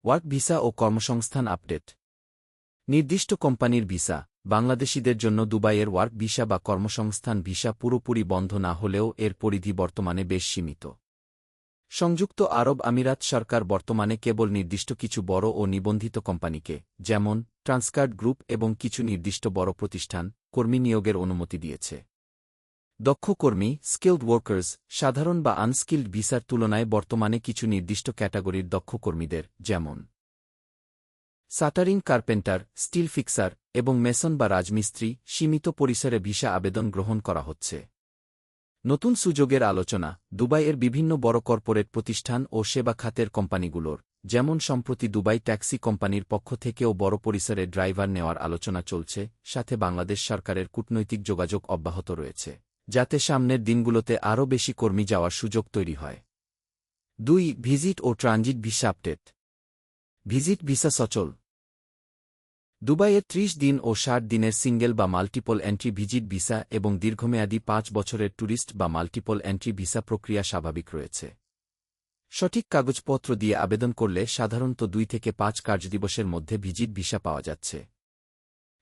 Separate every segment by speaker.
Speaker 1: Work visa ও কর্মসংস্থান update. নির্দিষ্ট কোম্পানির ভিসা। বাংলাদেশিদের জন্য দুবাইয়ের ওয়ার্ক ভিসা বা কর্মসংস্থান ভিসা পুরোপুরি বন্ধ না হলেও এর পরিধি বর্তমানে বেশ সীমিত। সংযুক্ত আরব আমিরাত সরকার বর্তমানে কেবল নির্দিষ্ট কিছু বড় ও নিবন্ধিত কোম্পানিকে, যেমন ট্রান্সকার্ড গ্রুপ এবং কিছু নির্দিষ্ট বড় প্রতিষ্ঠান, কর্মী নিয়োগের অনুমতি দিয়েছে। দক্ষ কর্মী, স্কিলড ওয়ার্কার্স, সাধারণ বা আনস্কিলড ভিসার তুলনায় বর্তমানে কিছু নির্দিষ্ট ক্যাটাগরির দক্ষ কর্মীদের, যেমন সাটারিং, কার্পেন্টার, স্টিল ফিক্সার এবং মেসন বা রাজমিস্ত্রি, সীমিত পরিসরে ভিসা আবেদন গ্রহণ করা হচ্ছে। নতুন সুযোগের আলোচনা। দুবাইয়ের বিভিন্ন বড় কর্পোরেট প্রতিষ্ঠান ও সেবা খাতের কোম্পানিগুলোর, যেমন সম্প্রতি দুবাই ট্যাক্সি কোম্পানির পক্ষ থেকেও বড় পরিসরে ড্রাইভার নেওয়ার আলোচনা চলছে, সাথে বাংলাদেশ সরকারের কূটনৈতিক যোগাযোগ অব্যাহত রয়েছে, যাতে সামনের দিনগুলোতে আরও বেশি কর্মী যাওয়ার সুযোগ তৈরি হয়। 2. ভিজিট ও transit visa update. Visit visa সচল। দুবাইয়ের 30 দিন ও 60 দিনের সিঙ্গেল বা মাল্টিপল এন্ট্রি ভিজিট ভিসা এবং দীর্ঘমেয়াদী 5 বছরের ট্যুরিস্ট বা মাল্টিপল এন্ট্রি ভিসা প্রক্রিয়া স্বাভাবিক রয়েছে। সঠিক কাগজপত্র দিয়ে আবেদন করলে সাধারণত 2 থেকে 5 কার্যদিবসের মধ্যে ভিজিট ভিসা পাওয়া যাচ্ছে।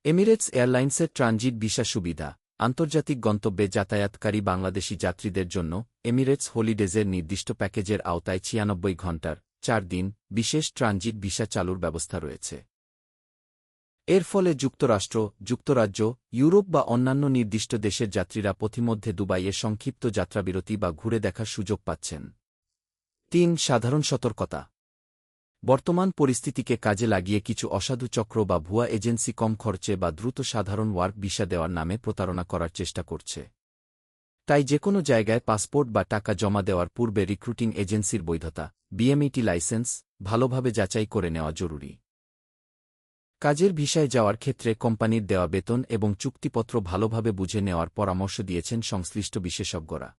Speaker 1: এমিরেটস এয়ারলাইন্সের ট্রানজিট ভিসা সুবিধা। আন্তর্জাতিক গন্তব্যে যাতায়াতকারী বাংলাদেশি যাত্রীদের জন্য এমিরেটস হলিডেজের নির্দিষ্ট প্যাকেজের আওতায় 96 ঘণ্টার 4 দিন বিশেষ ট্রানজিট ভিসা চালুর ব্যবস্থা রয়েছে। এর ফলে যুক্তরাষ্ট্র, যুক্তরাজ্য, ইউরোপ বা অন্যান্য নির্দিষ্ট দেশের যাত্রীরা পথিমধ্যে দুবাইয়ে সংক্ষিপ্ত যাত্রাবিরতি বা ঘুরে দেখার সুযোগ পাচ্ছেন। 3. সাধারণ সতর্কতা। বর্তমান পরিস্থিতিকে কাজে লাগিয়ে কিছু অসাধু চক্র বা ভুয়া এজেন্সি কম খরচে বা দ্রুত সাধারণ ওয়ার্ক ভিসা দেওয়ার নামে প্রতারণা করার চেষ্টা করছে। তাই যেকোনো জায়গায় পাসপোর্ট বা টাকা জমা দেওয়ার পূর্বে রিক্রুটিং এজেন্সির বৈধতা, বিএমইটি লাইসেন্স ভালোভাবে যাচাই করে নেওয়া জরুরি। কাজের ভিসায় যাওয়ার ক্ষেত্রে কোম্পানির দেওয়া বেতন এবং চুক্তিপত্র ভালোভাবে বুঝে নেওয়ার পরামর্শ দিয়েছেন সংশ্লিষ্ট বিশেষজ্ঞরা।